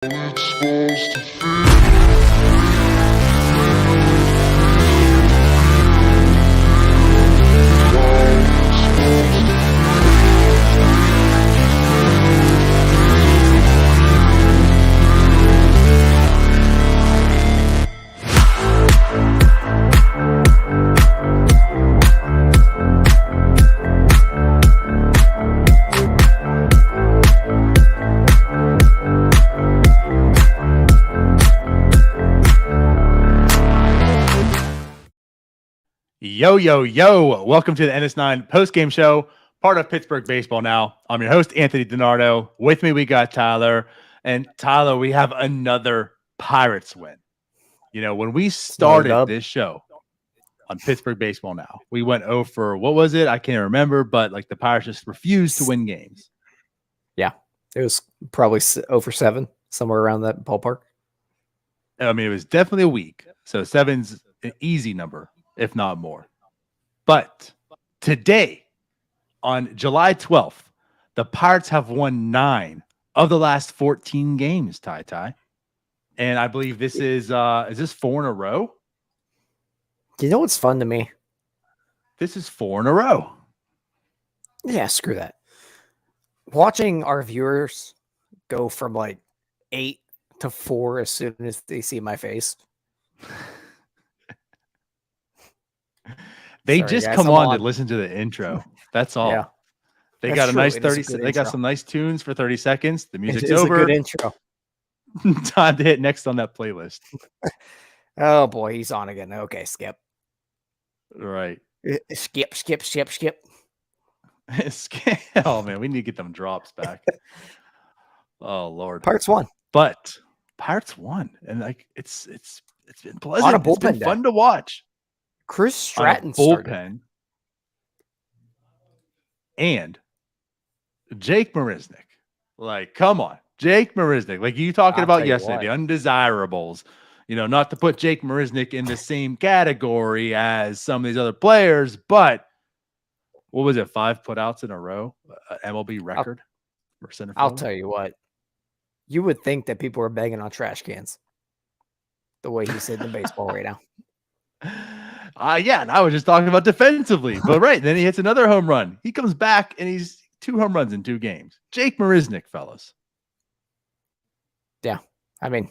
It's supposed to feel. Yo, yo, yo. Welcome to the NS9 Postgame Show, part of Pittsburgh Baseball Now. I'm your host, Anthony DiNardo. With me, we got Tyler. And Tyler, we have another Pirates win. You know, when we started this show on Pittsburgh Baseball Now, we went 0 for, what was it? I can't remember, but like the Pirates just refused to win games. Yeah, it was probably 0 for 7, somewhere around that ballpark. I mean, it was definitely a week. So 7's an easy number, if not more. But today, on July 12th, the Pirates have won 9 of the last 14 games, Ty. And I believe this is this 4 in a row? You know what's fun to me? This is 4 in a row. Yeah, screw that. Watching our viewers go from like 8 to 4 as soon as they see my face. They just come on to listen to the intro. That's all. Yeah. They got a nice 30. They got some nice tunes for 30 seconds. The music's over. It is a good intro. Time to hit next on that playlist. Oh boy, he's on again. Okay, skip. Right. Skip. Oh man, we need to get them drops back. Oh Lord. Pirates won. But Pirates won. And like it's been pleasant. On a bullpen it's been fun to watch. Chris Stratton bullpen started. And Jake Marisnick. Like, come on. Jake Marisnick. Like you talking about yesterday, the undesirables. You know, not to put Jake Marisnick in the same category as some of these other players, but what was it? 5 putouts in a row? MLB record for center field? I'll tell you what. You would think that people are banging on trash cans the way he's hitting the baseball right now. Yeah, and I was just talking about defensively. But right, then he hits another home run. He comes back and he's 2 home runs in 2 games. Jake Marisnick, fellas. Yeah, I mean,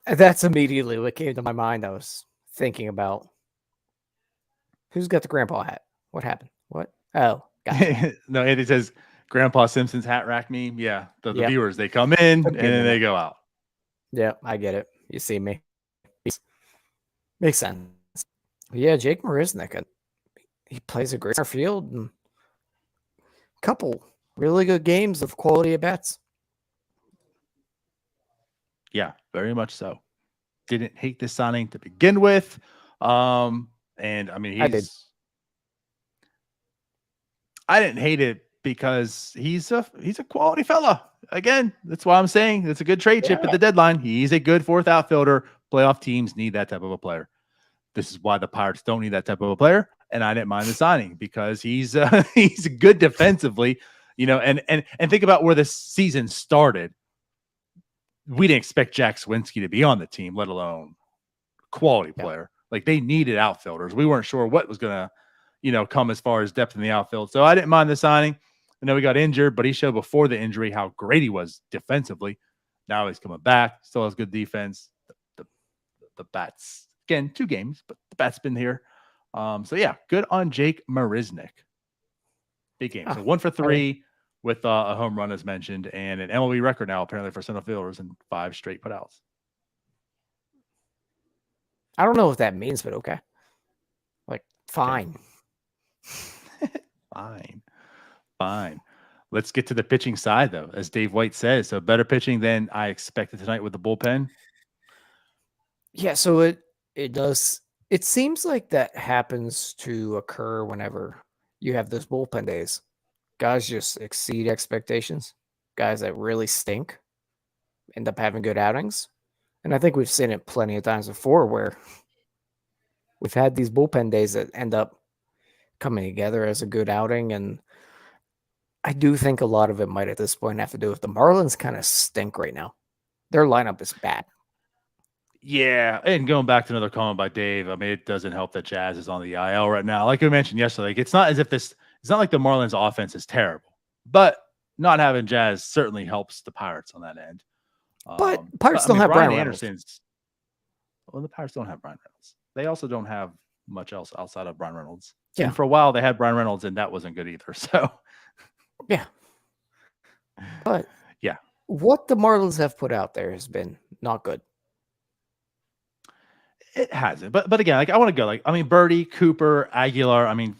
that's immediately what came to my mind. I was thinking about who's got the grandpa hat. What happened? What? Oh, gotcha. No, Andy says Grandpa Simpson's hat rack meme. Yeah, the viewers, they come in and then they go out. Yeah, I get it. You see me. Makes sense. Yeah, Jake Marisnick, he plays a great center field and a couple really good games of quality at bats. Yeah, very much so. Didn't hate this signing to begin with. And I mean, I didn't hate it because he's a quality fella. Again, that's why I'm saying it's a good trade chip at the deadline. He's a good 4th outfielder. Playoff teams need that type of a player. This is why the Pirates don't need that type of a player. And I didn't mind the signing because he's good defensively, you know, and think about where this season started. We didn't expect Jack Swinski to be on the team, let alone quality player. Like they needed outfielders. We weren't sure what was going to, you know, come as far as depth in the outfield. So I didn't mind the signing. I know he got injured, but he showed before the injury how great he was defensively. Now he's coming back, still has good defense. The bats, again, 2 games, but the bat's been here. So yeah, good on Jake Marisnick. Big game. So 1 for 3 with a home run as mentioned, and an MLB record now apparently for center fielders and 5 straight putouts. I don't know what that means, but okay. Like, fine. Okay. Fine. Let's get to the pitching side, though, as Dave White says. So better pitching than I expected tonight with the bullpen. Yeah, so it does. It seems like that happens to occur whenever you have those bullpen days. Guys just exceed expectations. Guys that really stink end up having good outings. And I think we've seen it plenty of times before where we've had these bullpen days that end up coming together as a good outing. And I do think a lot of it might at this point have to do with the Marlins kind of stink right now. Their lineup is bad. Yeah, and going back to another comment by Dave, I mean, it doesn't help that Jazz is on the IL right now. Like we mentioned yesterday, like it's not as if it's not like the Marlins offense is terrible, but not having Jazz certainly helps the Pirates on that end. But Pirates don't I mean, have Brian Brian Reynolds. Anderson's. Well, the Pirates don't have Brian Reynolds. They also don't have much else outside of Brian Reynolds. Yeah. And for a while, they had Brian Reynolds, and that wasn't good either. So, yeah. But yeah, what the Marlins have put out there has been not good. it hasn't. But again, like I want to go. Like I mean, Birdie, Cooper, Aguilar. I mean,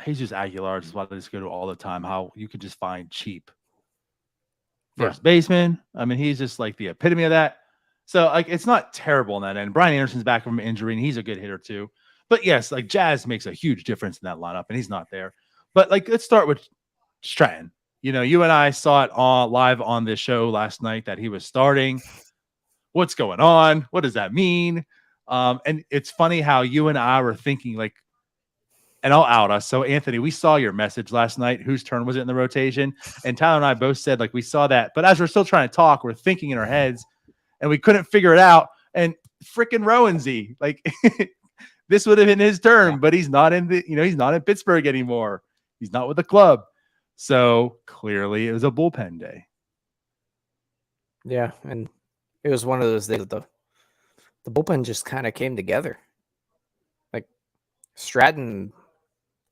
Jesus Aguilar is what I just go to all the time. How you could just find cheap first baseman. I mean, he's just like the epitome of that. So like it's not terrible in that end. Brian Anderson's back from injury, and he's a good hitter too. But yes, like Jazz makes a huge difference in that lineup, and he's not there. But like, let's start with Stratton. You know, you and I saw it live on this show last night that he was starting. What's going on? What does that mean? And it's funny how you and I were thinking like, and I'll out us. So Anthony, we saw your message last night. Whose turn was it in the rotation? And Tyler and I both said like we saw that, but as we're still trying to talk, we're thinking in our heads, and we couldn't figure it out. And freaking Rowansy, like this would have been his turn, but he's not in he's not in Pittsburgh anymore. He's not with the club. So clearly it was a bullpen day. Yeah, and it was one of those days that the bullpen just kind of came together. Like Stratton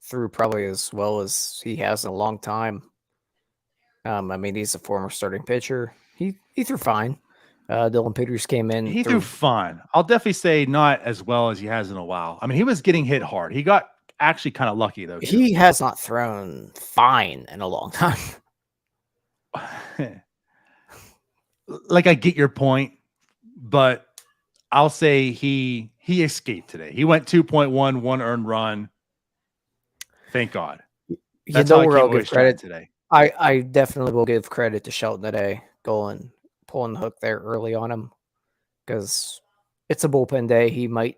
threw probably as well as he has in a long time. I mean, he's a former starting pitcher. He threw fine. Dylan Peters came in. He threw fine. I'll definitely say not as well as he has in a while. I mean, he was getting hit hard. He got actually kind of lucky though. He has not thrown fine in a long time. Like I get your point, but I'll say he escaped today. He went 2.1, 1 earned run. Thank God. That's how I'll give credit today. I definitely will give credit to Shelton today, pulling the hook there early on him, because it's a bullpen day. He might,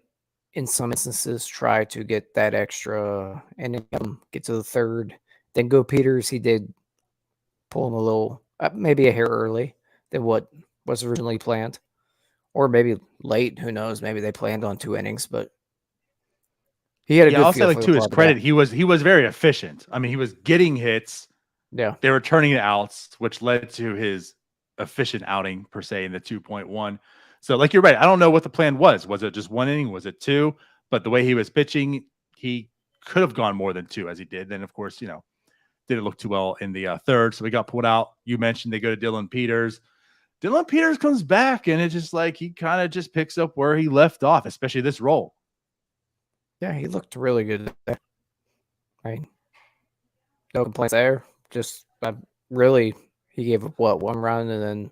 in some instances, try to get that extra inning, get to the third, then go Peters. He did pull him a little, maybe a hair early than what was originally planned, or maybe late. Who knows? Maybe they planned on 2 innings, but he had a good. I'll say, like, to his credit, he was very efficient. I mean, he was getting hits. Yeah, they were turning the outs, which led to his efficient outing per se in the 2.1. So like you're right. I don't know what the plan was. Was it just 1 inning? Was it 2? But the way he was pitching, he could have gone more than 2 as he did. Then of course, didn't look too well in the third. So he got pulled out. You mentioned they go to Dylan Peters. Dylan Peters comes back, and it's just like he kind of just picks up where he left off, especially this role. Yeah, he looked really good there. Right. No complaints there. Just really, he gave up 1 run, and then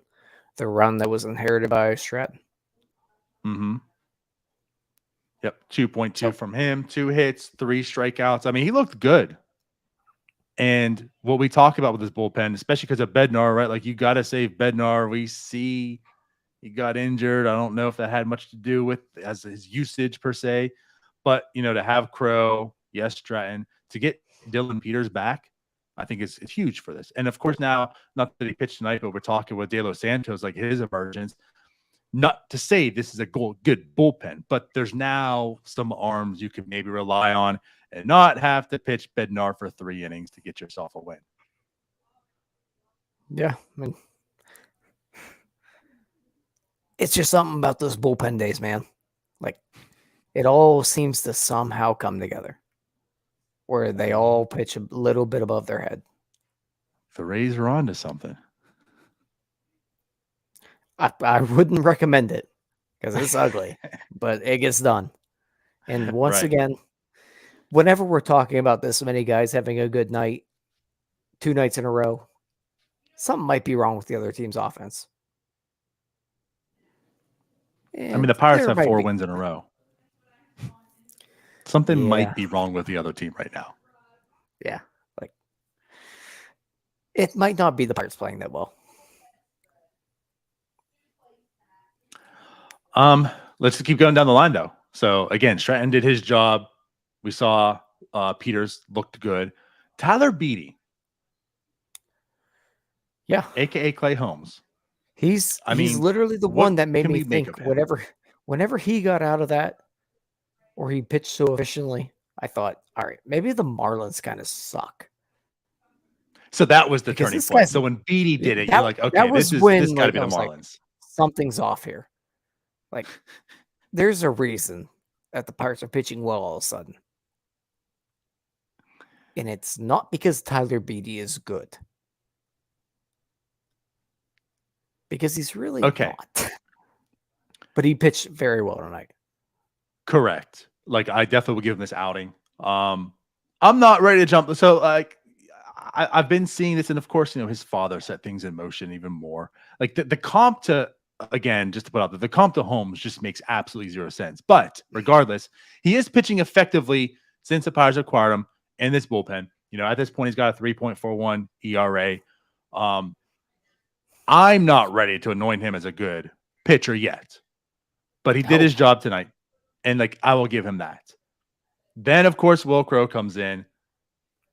the run that was inherited by Stratton. Mm-hmm. Yep, 2.2 from him, 2 hits, 3 strikeouts. I mean, he looked good. And what we talk about with this bullpen, especially because of Bednar, right? Like, you got to save Bednar. We see he got injured. I don't know if that had much to do with as his usage per se, but to have Crow, yes, Stratton, to get Dylan Peters back, I think it's huge for this. And of course, now, not that he pitched tonight, but we're talking with De Los Santos, like his emergence. Not to say this is a good bullpen, but there's now some arms you could maybe rely on and not have to pitch Bednar for 3 innings to get yourself a win. Yeah, I mean, it's just something about those bullpen days, man. Like, it all seems to somehow come together, where they all pitch a little bit above their head. The Rays are on to something. I wouldn't recommend it because it's ugly, but it gets done. And once again, whenever we're talking about this many guys having a good night, 2 nights in a row, something might be wrong with the other team's offense. And I mean, the Pirates have 4 wins in a row. Something might be wrong with the other team right now. Yeah. Like, it might not be the Pirates playing that well. Let's just keep going down the line though. So again, Stratton did his job. We saw Peters looked good. Tyler Beatty. Yeah. aka Clay Holmes. He's mean, literally the what one that made can me we make think of him? whenever he got out of that or he pitched so efficiently, I thought, all right, maybe the Marlins kind of suck. So that was the Because turning this point. guy's So when Beatty did it, you're like, that okay, was this when got to like be I the was like, Marlins. something's off here. Like, there's a reason that the Pirates are pitching well all of a sudden. And it's not because Tyler Beatty is good. Because he's really Okay. not. But he pitched very well tonight. Correct. Like I definitely would give him this outing. I'm not ready to jump. So like I've been seeing this, and of course, his father set things in motion even more. Like the comp to, again, just to put out there, the comp to Holmes just makes absolutely zero sense. But regardless, he is pitching effectively since the Pirates acquired him in this bullpen. At this point, he's got a 3.41 ERA. I'm not ready to anoint him as a good pitcher yet, but he did his job tonight. And like, I will give him that. Then, of course, Will Crow comes in,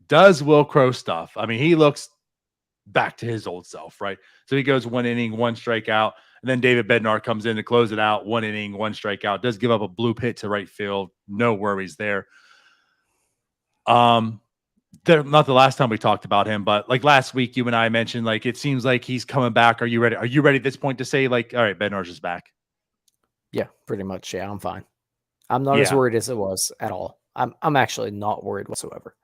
does Will Crow stuff. I mean, he looks back to his old self, right? So he goes 1 inning, 1 strikeout. And then David Bednar comes in to close it out. 1 inning, 1 strikeout. Does give up a bloop hit to right field. No worries there. Not the last time we talked about him, but like last week, you and I mentioned, like, it seems like he's coming back. Are you ready? Are you ready at this point to say, like, all right, Bednar's is back? Yeah, pretty much. Yeah, I'm fine. I'm not as worried as it was at all. I'm actually not worried whatsoever.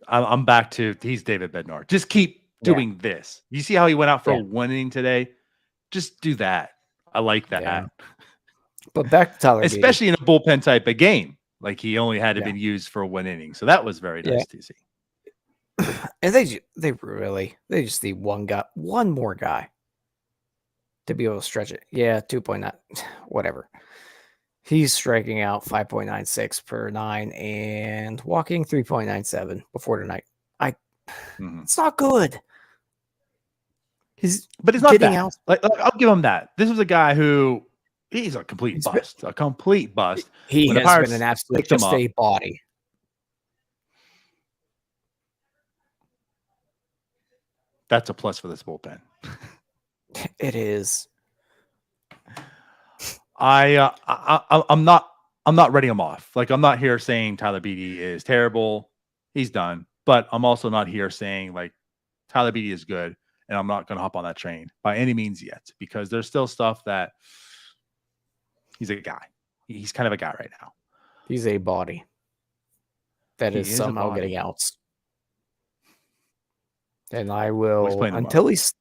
I'm back to he's David Bednar. Just keep doing this. You see how he went out for 1 inning today? Just do that. I like that. Yeah. But back to Tyler Beatty. Especially in a bullpen type of game. Like he only had to be used for 1 inning. So that was very nice to see. And they just need one more guy to be able to stretch it. Yeah, 2.9, whatever. He's striking out 5.96 per 9 and walking 3.97 before tonight. It's not good. But he's not getting bad. out. Like, I'll give him that. This was a guy who he's a complete bust. A complete bust. He has been an absolute just a body. That's a plus for this bullpen. It is. I'm not writing him off. Like, I'm not here saying Tyler Beatty is terrible. He's done. But I'm also not here saying like Tyler Beatty is good, and I'm not going to hop on that train by any means yet, because there's still stuff that he's a guy. He's kind of a guy right now. He's a body that is somehow getting outs. And I will, until as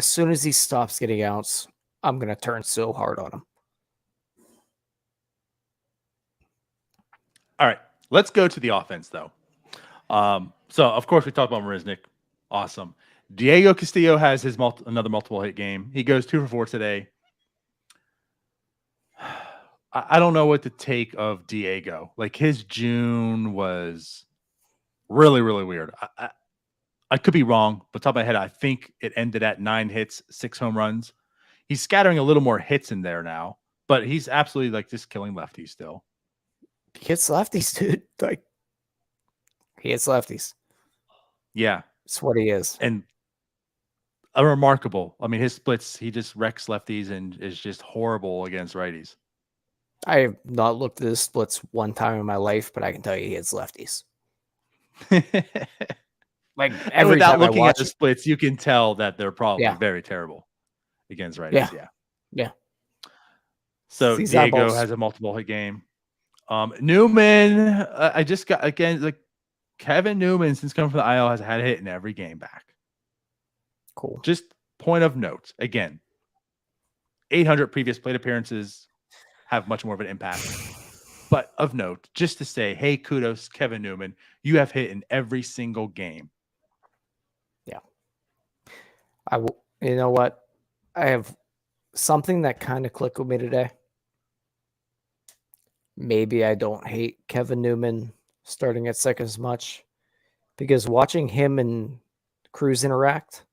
soon as he stops getting outs, I'm going to turn so hard on him. All right, let's go to the offense, though. So, of course, we talked about Marisnik. Awesome. Diego Castillo has his another multiple hit game. He goes 2 for 4 today. I don't know what to take of Diego. Like, his June was really, really weird. I could be wrong, but top of my head, I think it ended at 9 hits, 6 home runs. He's scattering a little more hits in there now, but he's absolutely like just killing lefties still. He hits lefties, dude. Like, he hits lefties. Yeah. That's what he is. And a remarkable. I mean, his splits, he just wrecks lefties and is just horrible against righties. I have not looked at his splits one time in my life, but I can tell you he hits lefties. Like, every without time looking at the splits, you can tell that they're probably very terrible against righties. Yeah. So These Diego eyeballs. has a multiple hit game. Newman, I just got, again, like Kevin Newman, since coming from the IL, has had a hit in every game back. Cool. Just point of note. Again, 800 previous plate appearances have much more of an impact. But of note, just to say, hey, kudos, Kevin Newman. You have hit in every single game. Yeah. You know what? I have something that kind of clicked with me today. Maybe I don't hate Kevin Newman starting at second as much, because watching him and Cruz interact,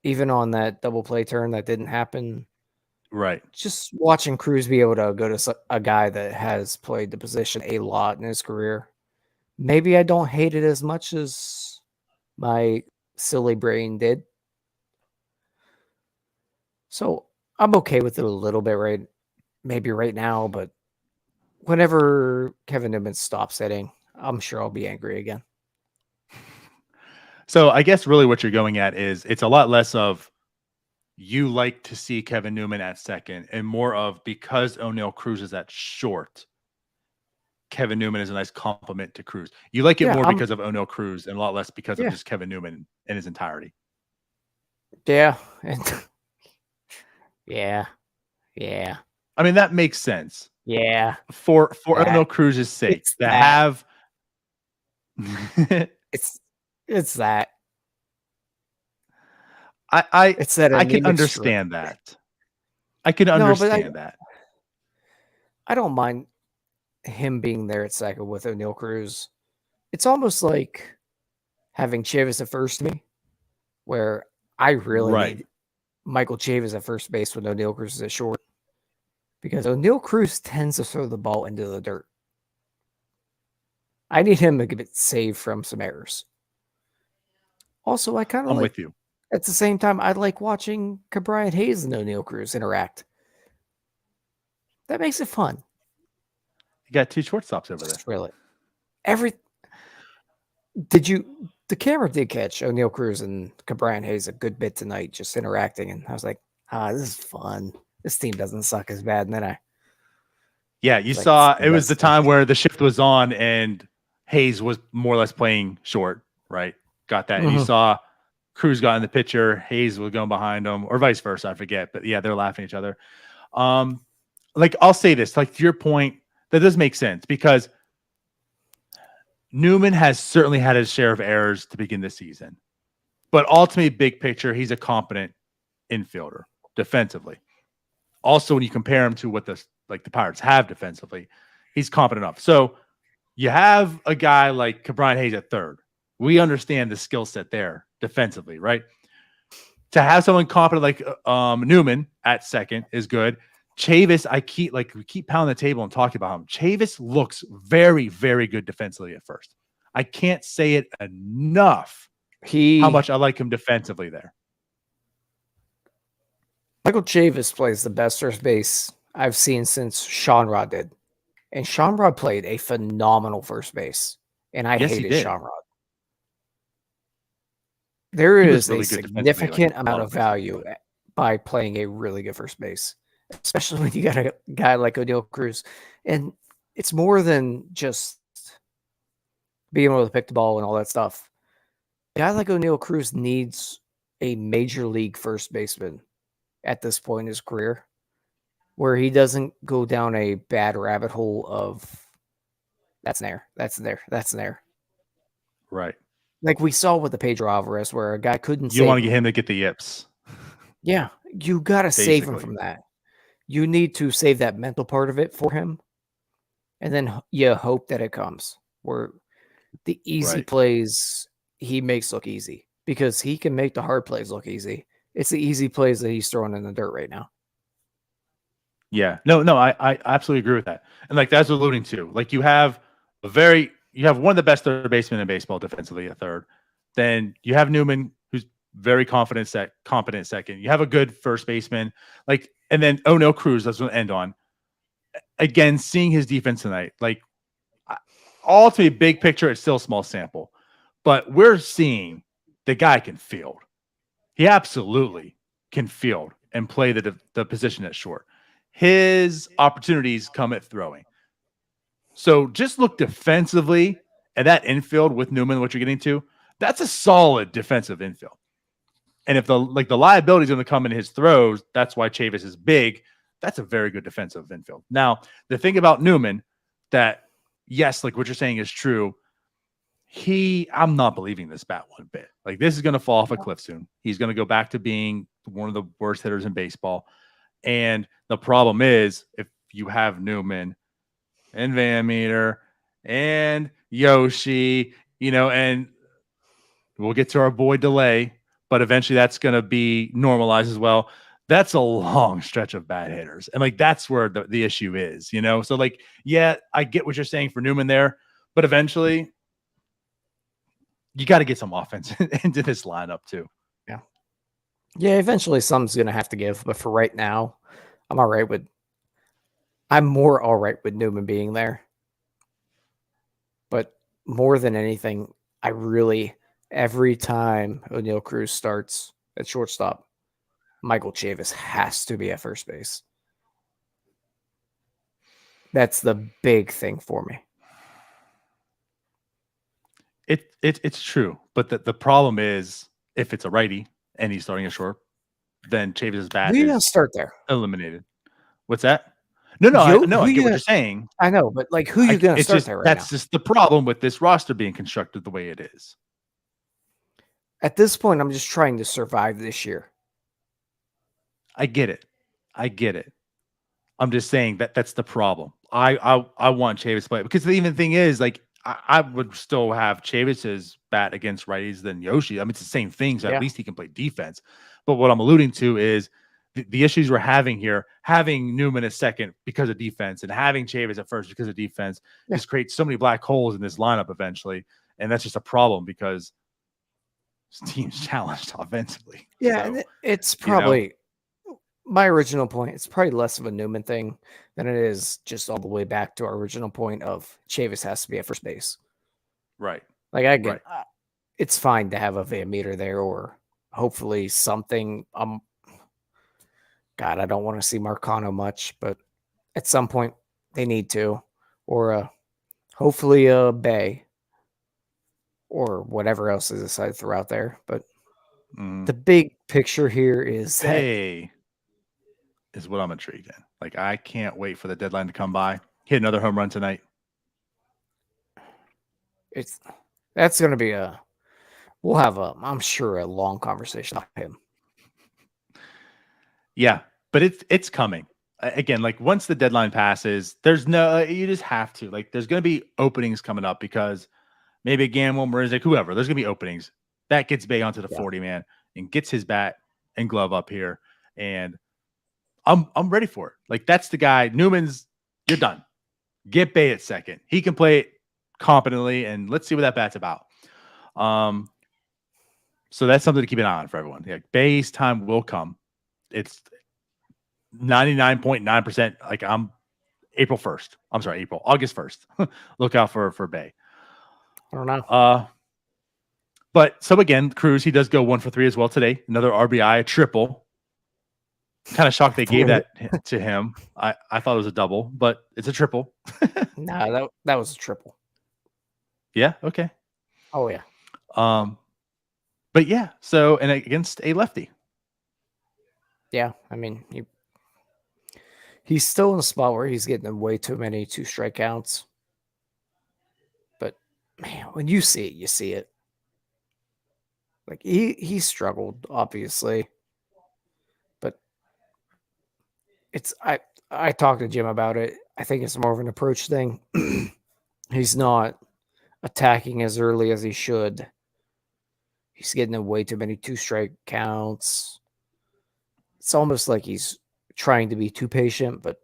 even on that double play turn that didn't happen, right? Just watching Cruz be able to go to a guy that has played the position a lot in his career, maybe I don't hate it as much as my silly brain did. So I'm okay with it a little bit maybe right now, but whenever Kevin Newman stops hitting, I'm sure I'll be angry again. So I guess really what you're going at is it's a lot less of you like to see Kevin Newman at second and more of because O'Neal Cruz is at short, Kevin Newman is a nice compliment to Cruz. You like it more because of O'Neal Cruz and a lot less because of just Kevin Newman in his entirety. Yeah. And yeah. I mean, that makes sense. Yeah. For O'Neal Cruz's sake, to have it's that. I it's that I can understand that. I can understand that. I don't mind him being there at second with O'Neal Cruz. It's almost like having Chavis at first to me, where I really need Michael Chavis at first base when O'Neal Cruz is at short. Because O'Neal Cruz tends to throw the ball into the dirt. I need him to get saved from some errors. Also, I kind of I'm with you. At the same time, I like watching Ke'Bryan Hayes and O'Neal Cruz interact. That makes it fun. You got two shortstops over there. Really. The camera did catch O'Neal Cruz and Ke'Bryan Hayes a good bit tonight, just interacting, and I was like, this is fun. This team doesn't suck as bad. And then you saw it was the time where the shift was on and Hayes was more or less playing short, right? Got that. And you saw Cruz got in the pitcher, Hayes was going behind him, or vice versa, I forget. But yeah, they're laughing at each other. Like I'll say this, like to your point, that does make sense because Newman has certainly had his share of errors to begin the season. But ultimately, big picture, he's a competent infielder defensively. Also, when you compare him to what the Pirates have defensively, he's competent enough. So you have a guy like Ke'Bryan Hayes at third. We understand the skill set there defensively, right? To have someone competent like Newman at second is good. Chavis, we keep pounding the table and talking about him. Chavis looks very, very good defensively at first. I can't say it enough how much I like him defensively there. Michael Chavis plays the best first base I've seen since Sean Rod did. And Sean Rod played a phenomenal first base. And I hated Sean Rod. There is a significant amount of value by playing a really good first base, especially when you got a guy like O'Neal Cruz. And it's more than just being able to pick the ball and all that stuff. A guy like O'Neal Cruz needs a major league first baseman at this point in his career where he doesn't go down a bad rabbit hole of that's an error. Right. Like we saw with the Pedro Alvarez where a guy couldn't You want to get him to get the yips. Yeah. You got to save him from that. You need to save that mental part of it for him. And then you hope that it comes where the easy plays he makes look easy because he can make the hard plays look easy. It's the easy plays that he's throwing in the dirt right now. Yeah. No, I absolutely agree with that. And like that's alluding to, like you have one of the best third basemen in baseball defensively at third. Then you have Newman, who's very competent second. You have a good first baseman, and then O'Neal Cruz. That's what we'll end on. Again, seeing his defense tonight, all to be big picture, it's still a small sample, but we're seeing the guy can field. He absolutely can field and play the position at short. His opportunities come at throwing. So just look defensively at that infield with Newman, what you're getting to, that's a solid defensive infield. And if the liability is going to come in his throws, that's why Chavis is big. That's a very good defensive infield. Now, the thing about Newman that, yes, like what you're saying is true. I'm not believing this bat one bit. Like this is going to fall off a cliff soon. He's going to go back to being one of the worst hitters in baseball. And the problem is if you have Newman and Van Meter and Yoshi, and we'll get to our boy Delay, but eventually that's going to be normalized as well. That's a long stretch of bad hitters. And that's where the issue is, So I get what you're saying for Newman there, but eventually you got to get some offense into this lineup too. Yeah, eventually something's going to have to give. But for right now, I'm more all right with Newman being there. But more than anything, every time O'Neal Cruz starts at shortstop, Michael Chavis has to be at first base. That's the big thing for me. It's true, but the problem is if it's a righty and he's starting a short, then Chavis's bat Who are you going is to start there? eliminated. What's that? No, I get what you're saying. I know, but like, who are you going to start there right now? That's just the problem with this roster being constructed the way it is. At this point, I'm just trying to survive this year. I get it. I'm just saying that's the problem. I want Chavis to play because the even thing is like I would still have Chavis's bat against righties than Yoshi. I mean, it's the same thing, so at least he can play defense. But what I'm alluding to is the issues we're having here, having Newman at second because of defense and having Chavis at first because of defense just creates so many black holes in this lineup eventually. And that's just a problem because this team's challenged offensively. Yeah, so, and it's probably my original point. It's probably less of a Newman thing than it is just all the way back to our original point of Chavis has to be at first base. Right. Like, I get it's fine to have a Van Meter there or hopefully something. God, I don't want to see Marcano much, but at some point they need to, or hopefully a Bay or whatever else is decided to throw out there. But the big picture here is Bay is what I'm intrigued in. Like, I can't wait for the deadline to come by. Hit another home run tonight. That's going to be we'll have I'm sure a long conversation about him. Yeah, but it's coming. Again, like once the deadline passes, there's you just have to. Like, there's going to be openings coming up because maybe Gamble, Marisnik, whoever, there's going to be openings. That gets Bay onto the 40-man and gets his bat and glove up here. And I'm ready for it. Like, that's the guy. Newman's, you're done. Get Bay at second. He can play it competently, and let's see what that bat's about. So that's something to keep an eye on for everyone. Yeah, Bay's time will come. It's 99.9%. Like, August 1st. Look out for Bay. I don't know. But so again, Cruz, he does go 1 for 3 as well today. Another RBI, a triple. Kind of shocked they gave that to him. I thought it was a double, but it's a triple. No, that was a triple. Yeah. Okay. Oh yeah. But yeah. So, and against a lefty. Yeah, I mean, he's still in a spot where he's getting way too many 2 strikeouts. But man, when you see it, you see it. Like, he struggled, obviously. But I talked to Jim about it. I think it's more of an approach thing. He's not attacking as early as he should. He's getting way too many 2-strike counts. It's almost like he's trying to be too patient, but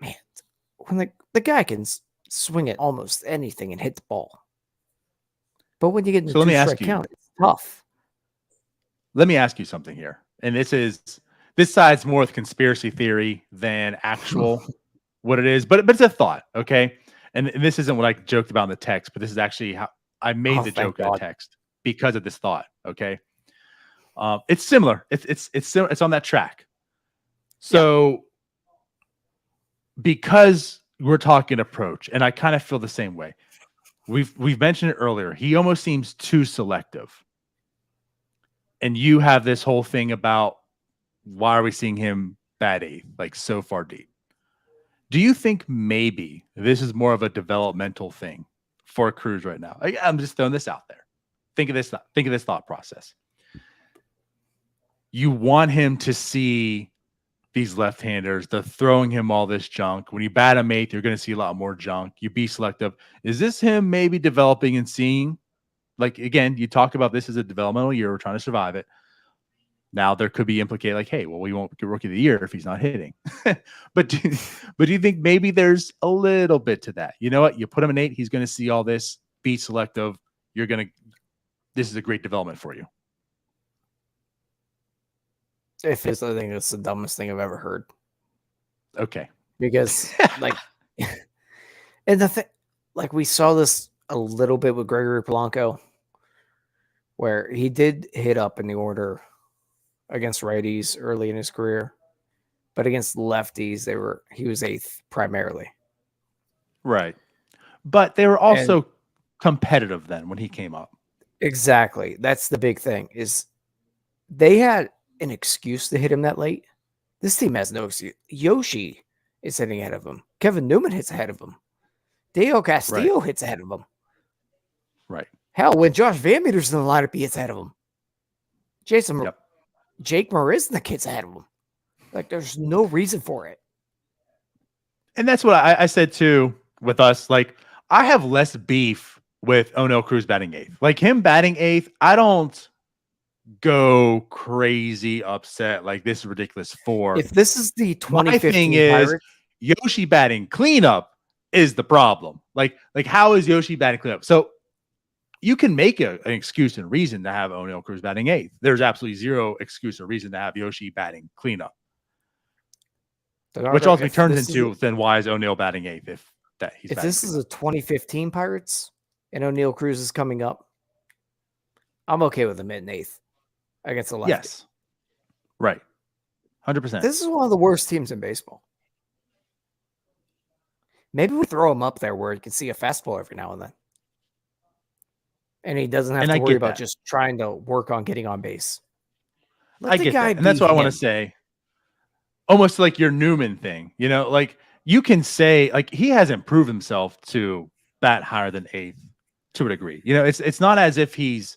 man, when the guy can swing at almost anything and hit the ball. But when you get in the 2-strike count, it's tough. Let me ask you something here. And this side's more with conspiracy theory than actual what it is, but it's a thought, okay? And this isn't what I joked about in the text, but this is actually how I made the joke in the text because of this thought, okay? It's similar. It's on that track. So because we're talking approach, and I kind of feel the same way. We've mentioned it earlier. He almost seems too selective. And you have this whole thing about why are we seeing him bat 8th, like so far deep? Do you think maybe this is more of a developmental thing for Cruz right now? I'm just throwing this out there. Think of this thought process. You want him to see these left-handers. They're throwing him all this junk. When you bat him 8th, you're going to see a lot more junk. You be selective. Is this him maybe developing and seeing? Like, again, you talk about this as a developmental year. We're trying to survive it. Now, there could be implicated like, hey, well, we won't get Rookie of the Year if he's not hitting. but do you think maybe there's a little bit to that? You know what? You put him in 8, he's going to see all this. Be selective. this is a great development for you. If it's, I think it's the dumbest thing I've ever heard. Okay. Because and the thing, like we saw this a little bit with Gregory Polanco, where he did hit up in the order against righties early in his career, but against lefties, he was 8th primarily. Right. But they were also competitive then when he came up. Exactly. That's the big thing, is they had an excuse to hit him that late. This team has no excuse. Yoshi is hitting ahead of him. Kevin Newman hits ahead of him. Dale Castillo hits ahead of him. Right. Hell, when Josh Van Meter's in the lineup, he hits ahead of him. Jake Marisnick hits ahead of him. Like, there's no reason for it. And that's what I said too with us. Like, I have less beef with O'Neill Cruz batting 8th. Like, him batting 8th, I don't go crazy upset like this is ridiculous for. If this is the 2015 my thing is Pirates, Yoshi batting cleanup is the problem. Like how is Yoshi batting cleanup? So you can make an excuse and reason to have O'Neill Cruz batting 8th. There's absolutely zero excuse or reason to have Yoshi batting cleanup. Which ultimately turns into then why is O'Neill batting 8th if this is a 2015 Pirates and O'Neill Cruz is coming up, I'm okay with him in 8th against the lefty. Yes. Right. 100%. This is one of the worst teams in baseball. Maybe we throw him up there where he can see a fastball every now and then. And he doesn't have to worry about just trying to work on getting on base. I get that. And that's what I want to say. Almost like your Newman thing, like you can say like he has improved himself to bat higher than 8th to a degree. It's not as if he's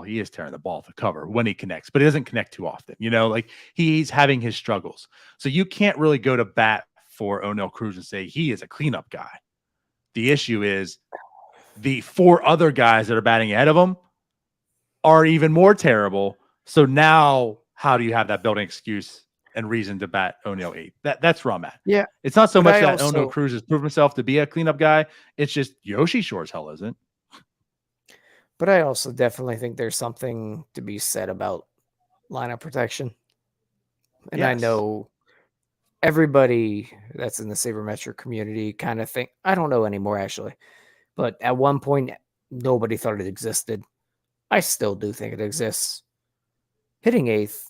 he is tearing the ball to cover when he connects, but he doesn't connect too often. Like he's having his struggles. So you can't really go to bat for O'Neill Cruz and say he is a cleanup guy. The issue is the 4 other guys that are batting ahead of him are even more terrible. So now how do you have that building excuse and reason to bat O'Neill 8th? That's where I'm at. Yeah. It's not so much that O'Neill Cruz has proven himself to be a cleanup guy. It's just Yoshi sure as hell isn't. But I also definitely think there's something to be said about lineup protection. And I know everybody that's in the sabermetric community kind of think, I don't know anymore actually, but at one point nobody thought it existed. I still do think it exists. Hitting 8th,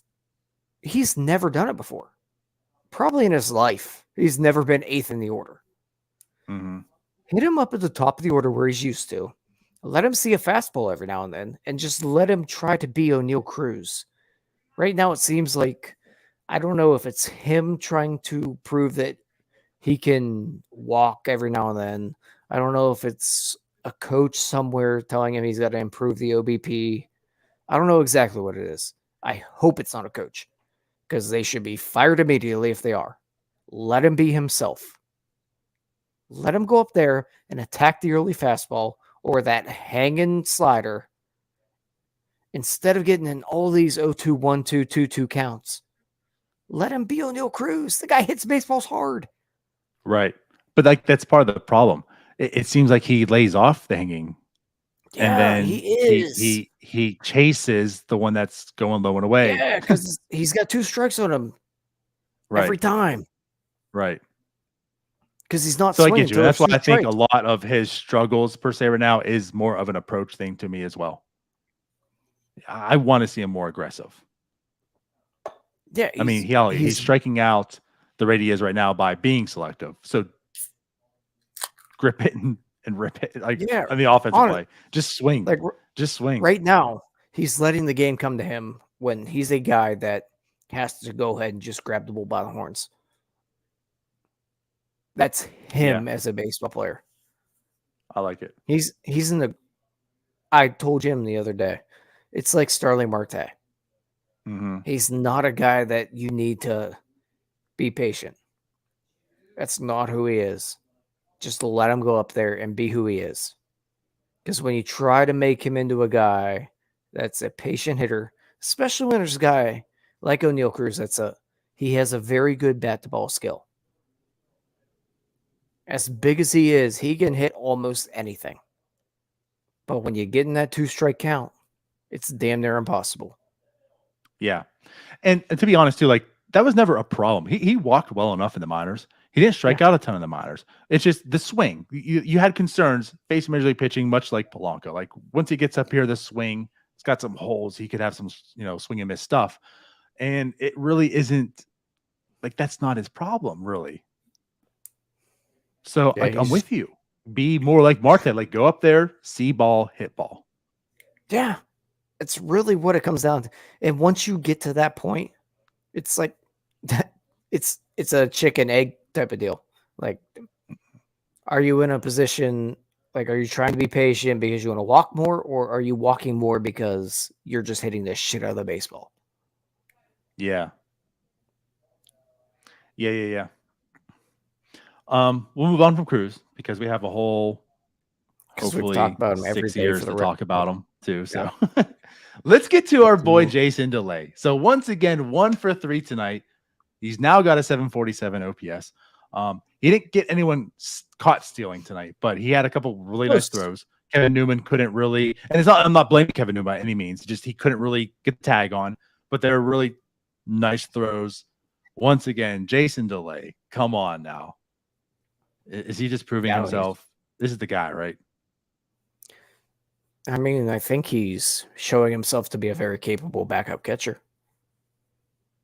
he's never done it before. Probably in his life, he's never been 8th in the order. Mm-hmm. Hit him up at the top of the order where he's used to. Let him see a fastball every now and then, and just let him try to be O'Neill Cruz. Right now, it seems like, I don't know if it's him trying to prove that he can walk every now and then. I don't know if it's a coach somewhere telling him he's got to improve the OBP. I don't know exactly what it is. I hope it's not a coach, because they should be fired immediately if they are. Let him be himself. Let him go up there and attack the early fastball or that hanging slider instead of getting in all these 0-2, 1-2, 2-2 counts. Let him be O'Neill Cruz. The guy hits baseballs hard. Right. But like that's part of the problem. It seems like he lays off the hanging. Yeah, and then he is. He chases the one that's going low and away. Yeah, because he's got 2 strikes on him every time. Right. Because he's not so swinging. I get you. That's why I think a lot of his struggles per se right now is more of an approach thing to me as well. I want to see him more aggressive. Yeah, I mean, he's striking out the rate he is right now by being selective. So grip it and rip it on the offensive play. Just swing. Just swing. Right now, he's letting the game come to him when he's a guy that has to go ahead and just grab the bull by the horns. That's him as a baseball player. I like it. He's in the. I told Jim the other day, it's like Starling Marte. Mm-hmm. He's not a guy that you need to be patient. That's not who he is. Just let him go up there and be who he is. Because when you try to make him into a guy that's a patient hitter, especially when there's a guy like O'Neill Cruz, he has a very good bat to ball skill. As big as he is, he can hit almost anything. But when you get in that 2-strike count, it's damn near impossible. Yeah. And to be honest, too, like that was never a problem. He walked well enough in the minors. He didn't strike out a ton in the minors. It's just the swing. You had concerns facing major league pitching, much like Polanco. Like once he gets up here, the swing, it's got some holes. He could have some, swing and miss stuff. And it really isn't like that's not his problem, really. So like I'm with you. Be more like Marte. Like go up there, see ball, hit ball. Yeah. It's really what it comes down to. And once you get to that point, it's like it's a chicken egg type of deal. Like, are you in a position, like, are you trying to be patient because you want to walk more, or are you walking more because you're just hitting the shit out of the baseball? Yeah. Yeah. We'll move on from Cruz because we have a whole hopefully talk about him every 6 day years for the to rest talk about him too. So Yeah. let's get to our boy Jason DeLay. So once again, 1 for 3 tonight. He's now got a 747 OPS. He didn't get anyone caught stealing tonight, but he had a couple really nice throws. Kevin Newman couldn't really, and it's not, I'm not blaming Kevin Newman by any means. Just he couldn't really get the tag on, but they're really nice throws. Once again, Jason DeLay, come on now. Is he just proving himself? This is the guy, right? I mean, I think he's showing himself to be a very capable backup catcher,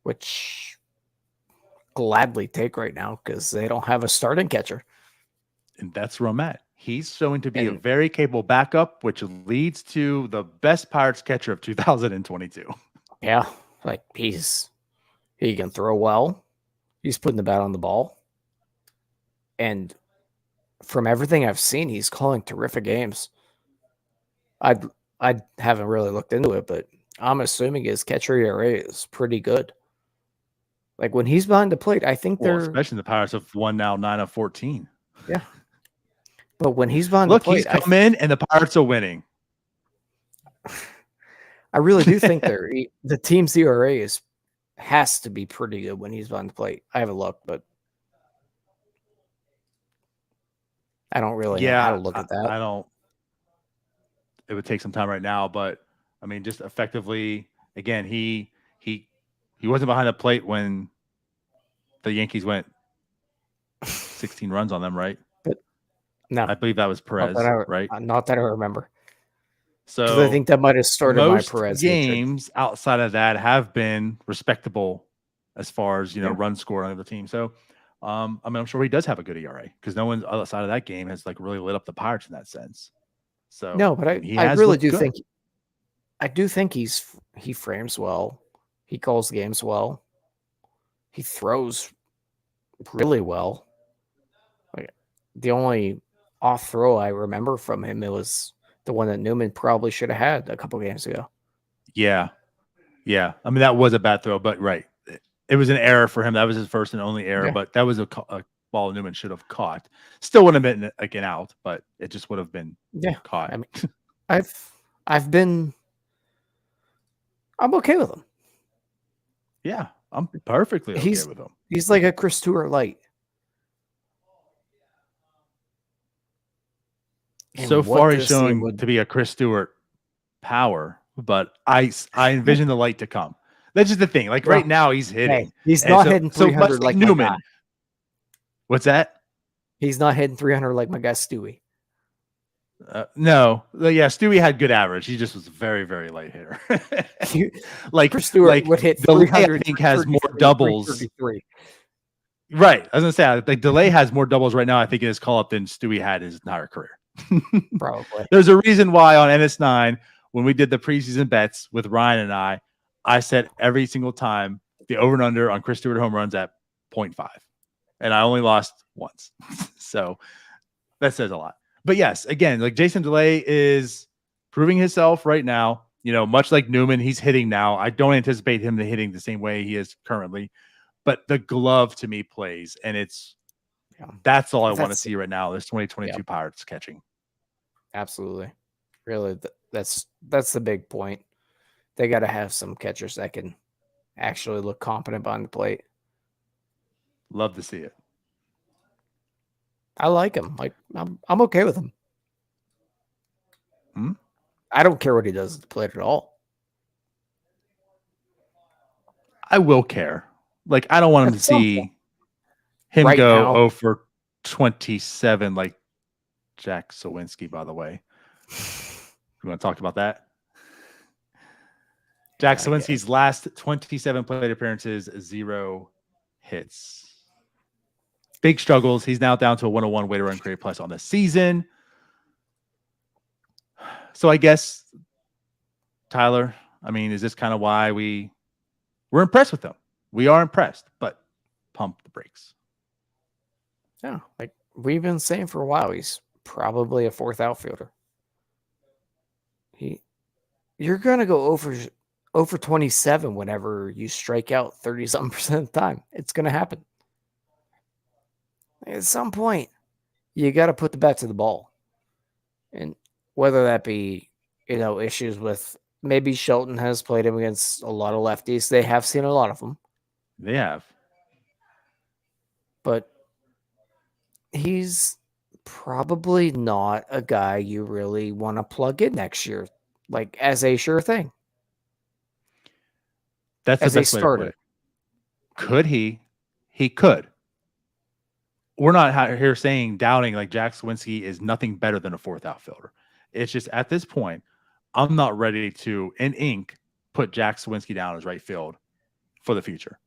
which gladly take right now because they don't have a starting catcher. And that's where I'm at. He's showing to be a very capable backup, which leads to the best Pirates catcher of 2022. Yeah, like he can throw well. He's putting the bat on the ball. And from everything I've seen, he's calling terrific games. I haven't really looked into it, but I'm assuming his catcher ERA is pretty good. Like when he's behind the plate, I think especially the Pirates have won now 9 of 14. Yeah. But when he's behind the plate, he's come in and the Pirates are winning. I really do think the team's ERA has to be pretty good when he's behind the plate. I haven't looked, but I don't really know how to look at that. I don't. It would take some time right now, but I mean, just effectively, again, he wasn't behind the plate when the Yankees went 16 runs on them, right? But no, I believe that was Perez, right? Not that I remember. So I think that might have started most my Perez games outside of that have been respectable as far as run score on the team. So I mean, I'm sure he does have a good ERA because no one outside of that game has like really lit up the Pirates in that sense. So no, but I really do think he frames well. He calls games well. He throws really well. Like the only off throw I remember from him, it was the one that Newman probably should have had a couple games ago. Yeah. I mean, that was a bad throw, but right. It was an error for him. That was his first and only error, but that was a ball Newman should have caught. Still wouldn't have been like an out, but it just would have been caught. I mean, I'm okay with him. Yeah, I'm perfectly okay with him. He's like a Chris Stewart light. So far, he's showing to be a Chris Stewart power, but I envision the light to come. That's just the thing. Like right now, he's hitting. Hey, he's not hitting 300 like Newman. My guy. What's that? He's not hitting 300 like my guy Stewie. No, yeah, Stewie had good average. He just was a very, very light hitter. Like Chris Stewart would hit 300. I think has more doubles. Right, I was gonna say like DeLay has more doubles right now. I think in his call up than Stewie had his entire career. Probably. There's a reason why on NS9 when we did the preseason bets with Ryan and I said every single time the over and under on Chris Stewart home runs at 0.5, and I only lost once. So that says a lot. But yes, again, like Jason DeLay is proving himself right now. Much like Newman, he's hitting now. I don't anticipate him hitting the same way he is currently, but the glove to me plays, and that's all I want to see right now. This 2022 Pirates catching. Absolutely, really, that's the big point. They got to have some catchers that can actually look competent behind the plate. Love to see it. I like him. Like I'm okay with him. Hmm? I don't care what he does at the plate at all. I will care. Like, I don't want him At to some point. see him Right go now. 0 for 27 like Jack Sawinski, by the way. You want to talk about that? Jack I Sawinski's guess. last 27 plate appearances, 0 hits. Big struggles. He's now down to a 101 weighted run created plus on the season. So I guess, Tyler, I mean, is this kind of why we're impressed with him? We are impressed, but pump the brakes. Yeah, like we've been saying for a while, he's probably a fourth outfielder. You're gonna go over 27 whenever you strike out 30-something% of the time. It's gonna happen. At some point, you got to put the bat to the ball, and whether that be issues with maybe Shelton has played him against a lot of lefties. They have seen a lot of them, They have. but he's probably not a guy you really want to plug in next year, like as a sure thing. That's the As a best way to put starter. it. Could he? He could. We're not here saying doubting like Jack Sawinski is nothing better than a fourth outfielder. It's just at this point, I'm not ready to, in ink, put Jack Sawinski down as right field for the future.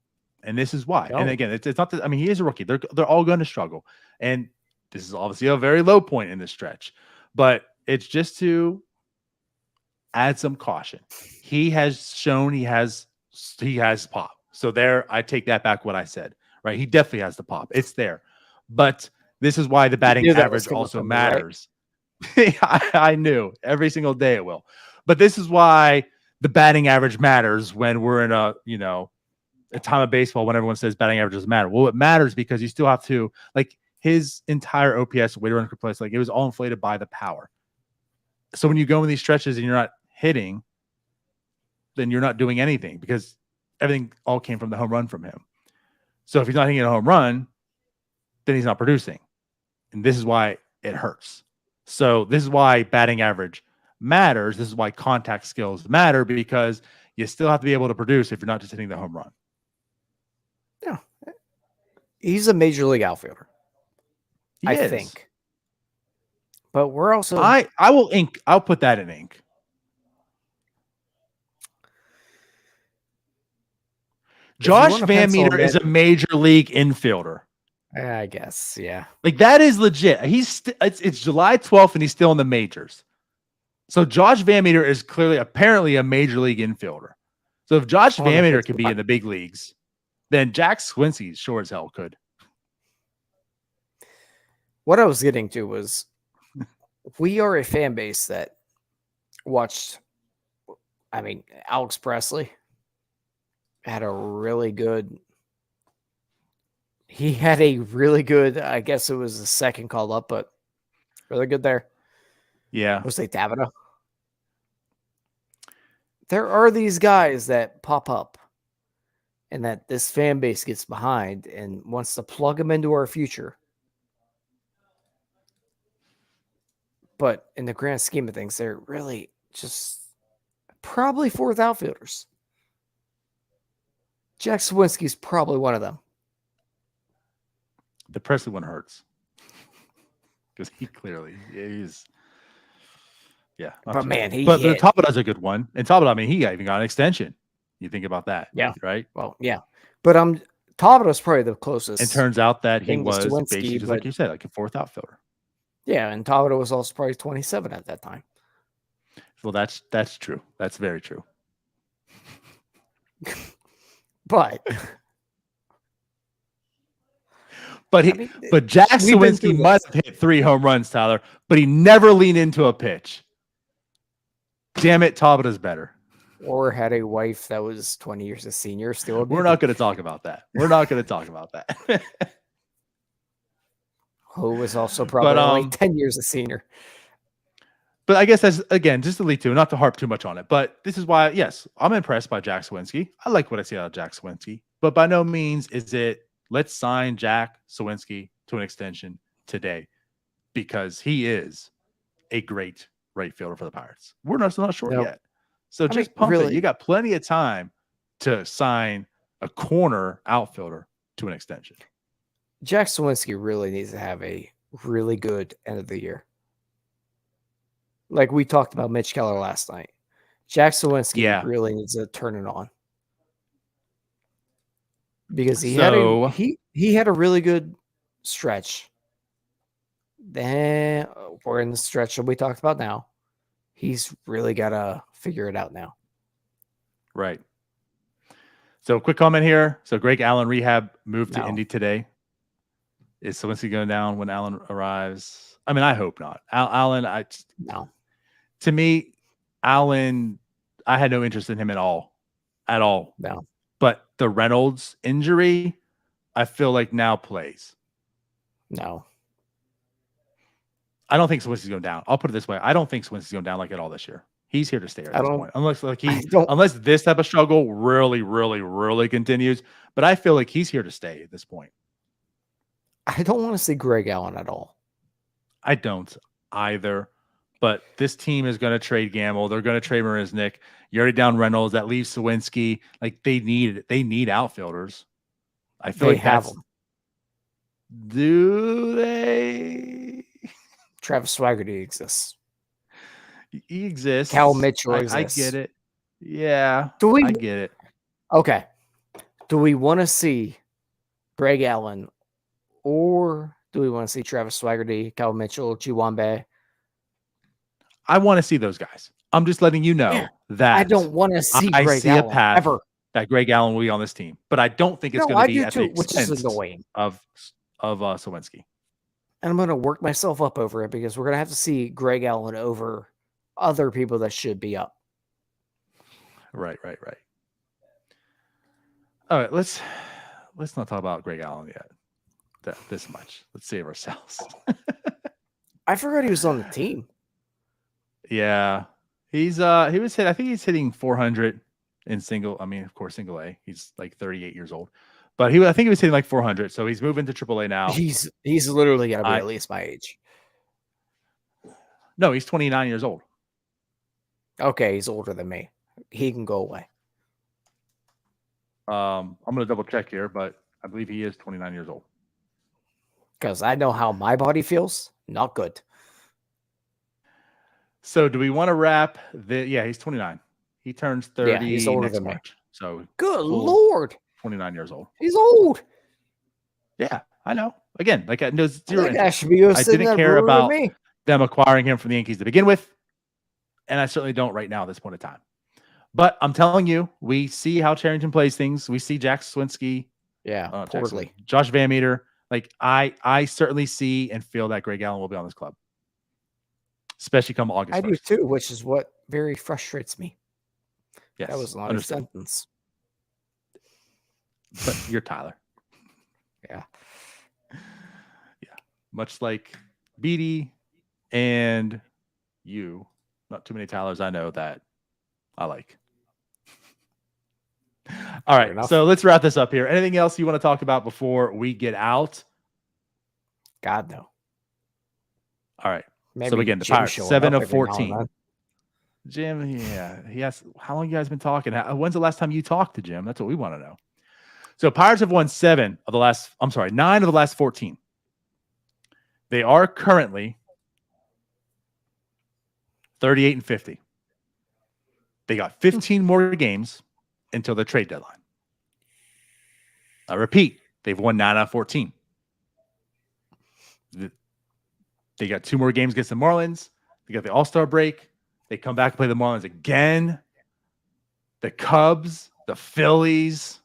And this is why. No. And again, it's not that, I mean, he is a rookie. They're all going to struggle. And this is obviously a very low point in this stretch. But it's just to add some caution. He has shown he has pop. So there, I take that back what I said. Right? He definitely has the pop. It's there. But this is why the batting knew that was average coming also from me, right? matters. I knew every single day it will. But this is why the batting average matters when we're in a time of baseball when everyone says batting average doesn't matter. Well, it matters because you still have to, like, his entire OPS weighted run created plus, like, it was all inflated by the power. So when you go in these stretches and you're not hitting, then you're not doing anything because everything all came from the home run from him. So if he's not hitting a home run, then he's not producing. And this is why it hurts. So this is why batting average matters. This is why contact skills matter, because you still have to be able to produce if you're not just hitting the home run. Yeah. He's a major league outfielder. He I is. think. But we're also I'll put that in ink. Josh Van Meter is a major league infielder. I guess, yeah. Like, that is legit. It's July 12th and he's still in the majors. So Josh Van Meter is clearly, apparently, a major league infielder. So if Josh Van Meter could be in the big leagues, then Jack Sawinski sure as hell could. What I was getting to was we are a fan base that watched, Alex Presley had a really good, I guess it was the second call up, but really good there. Yeah. Jose Tabata. There are these guys that pop up and that this fan base gets behind and wants to plug them into our future. But in the grand scheme of things, they're really just probably fourth outfielders. Jack Sawinski's probably one of them. The Presley one hurts. Because he clearly is. Yeah. But man, but Tabata's a good one. And Tabata, I mean, he even got an extension. You think about that. Yeah. Right? Well, yeah. But Tabata's probably the closest. It turns out that he was Sawinski, basically, just like you said, like a fourth outfielder. Yeah, and Tabata was also probably 27 at that time. Well, that's true. That's very true. But Jack Sawinski must have hit 3 home runs, Tyler, but he never leaned into a pitch. Damn it, Tabata's better. Or had a wife that was 20 years a senior. Still, we're not going to talk about that. Who was also probably only 10 years a senior. But I guess that's, again, just to lead to, not to harp too much on it, but this is why, yes, I'm impressed by Jack Sawinski. I like what I see out of Jack Sawinski, but by no means is it, let's sign Jack Sawinski to an extension today, because he is a great right fielder for the Pirates. We're not sure Nope. yet. So I just mean, pump it. really- You got plenty of time to sign a corner outfielder to an extension. Jack Sawinski really needs to have a really good end of the year. Like we talked about Mitch Keller last night. Jack Sawinski Yeah. really needs to turn it on. Because he had a really good stretch. Then we're in the stretch that we talked about now. He's really got to figure it out now. Right. So quick comment here. So Greg Allen rehab moved to No. Indy today. Is Sawinski going down when Allen arrives? I mean, I hope not. Allen, No. to me, Allen, I had no interest in him at all. No. But the Reynolds injury, I feel like now plays. No. I don't think Sawinski's going down. I'll put it this way. I don't think Sawinski's going down like at all this year. He's here to stay at this point. Unless this type of struggle really, really, really continues. But I feel like he's here to stay at this point. I don't want to see Greg Allen at all. I don't either. But this team is going to trade Gamble. They're going to trade Marisnik. You already down Reynolds. That leaves Sawinski. Like they need outfielders. I feel They like have that's them. Do they? Travis Swaggerty exists. He exists. Cal Mitchell I exists. get it. Yeah. I get it. Okay. Do we want to see Greg Allen or do we want to see Travis Swaggerty, Cal Mitchell, Chiwambe? I want to see those guys. I'm just letting you know that I don't want to see Greg see Allen a path ever. that Greg Allen will be on this team, but I don't think it's going to be at the which is expense annoying. of Sawinski. And I'm going to work myself up over it because we're going to have to see Greg Allen over other people that should be up. Right. All right, let's not talk about Greg Allen yet. This much. Let's save ourselves. I forgot he was on the team. Yeah. He was hit. I think he's hitting 400 in single. I mean, of course, single A. He's like 38 years old. But I think he was hitting like 400. So he's moving to AAA now. He's literally got to be at least my age. No, he's 29 years old. Okay, he's older than me. He can go away. I'm going to double check here, but I believe he is 29 years old. Because I know how my body feels. Not good. So do we want to wrap yeah, he's 29. He turns 30 Yeah, he's older next than me. March. So Good Lord. 29 years old. He's old. Yeah, I know. Again, like I know zero. I didn't care about them acquiring him from the Yankees to begin with, and I certainly don't right now at this point in time. But I'm telling you, we see how Charrington plays things. We see Jack Sawinski, poorly. Josh Van Meter. Like I certainly see and feel that Greg Allen will be on this club, especially come August. I 1st. do too, which is what very frustrates me. Yes, that was not a sentence. But you're Tyler. Yeah. Much like Beatty and you, not too many Tylers I know that I like. All right, so let's wrap this up here. Anything else you want to talk about before we get out? God, no. All right. Maybe so again, the Jim Pirates, showing 7 up of every now and 14. then. Jim, he asked, how long you guys been talking? When's the last time you talked to Jim? That's what we want to know. So Pirates have won 9 of the last 14. They are currently 38-50. They got 15 more games until the trade deadline. I repeat, they've won 9 out of 14. They got 2 more games against the Marlins. They got the All-Star break. They come back and play the Marlins again. The Cubs, the Phillies.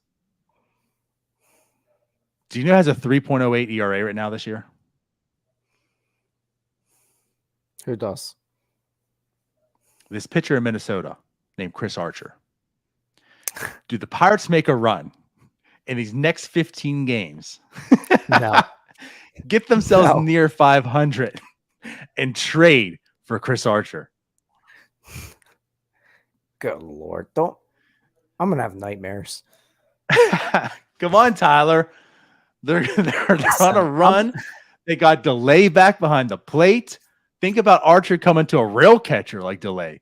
Do you know it has a 3.08 ERA right now this year? Who does? This pitcher in Minnesota named Chris Archer. Do the Pirates make a run in these next 15 games? No. Get themselves near 500 and trade for Chris Archer. Good Lord. I'm going to have nightmares. Come on, Tyler. They're on a run. They got delay back behind the plate. Think about Archer coming to a real catcher like DeLay.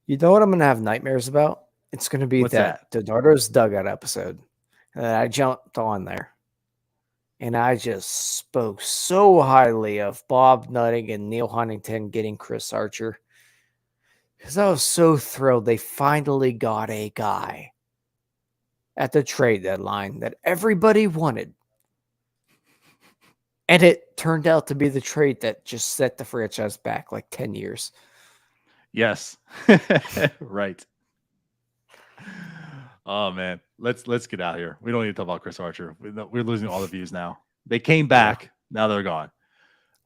You know what I'm going to have nightmares about? It's going to be What's that Donardo's dugout episode. I jumped on there. And I just spoke so highly of Bob Nutting and Neil Huntington getting Chris Archer. Because I was so thrilled they finally got a guy at the trade deadline that everybody wanted. And it turned out to be the trade that just set the franchise back like 10 years. Yes. Right. Oh man, let's get out of here. We don't need to talk about Chris Archer. We're losing all the views now. They came back. Yeah. Now they're gone.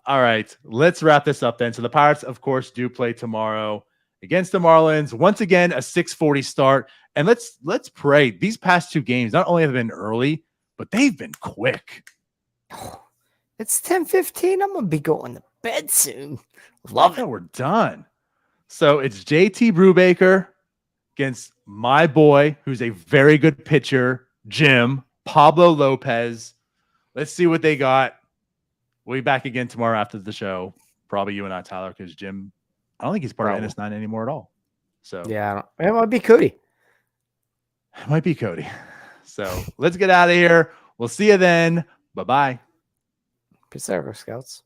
All right, let's wrap this up then. So the Pirates, of course, do play tomorrow against the Marlins. Once again, a 6:40 start. And let's pray. These past two games not only have been early, but they've been quick. It's 10:15. I'm gonna be going to bed soon. Love it. We're done. So it's JT Brubaker against my boy, who's a very good pitcher, Jim Pablo Lopez. Let's see what they got. We'll be back again tomorrow after the show. Probably you and I, Tyler, because Jim, I don't think he's part of NS9 anymore at all. So yeah, it might be Cody. It might be Cody. So let's get out of here. We'll see you then. Bye-bye. Peace out, Scouts.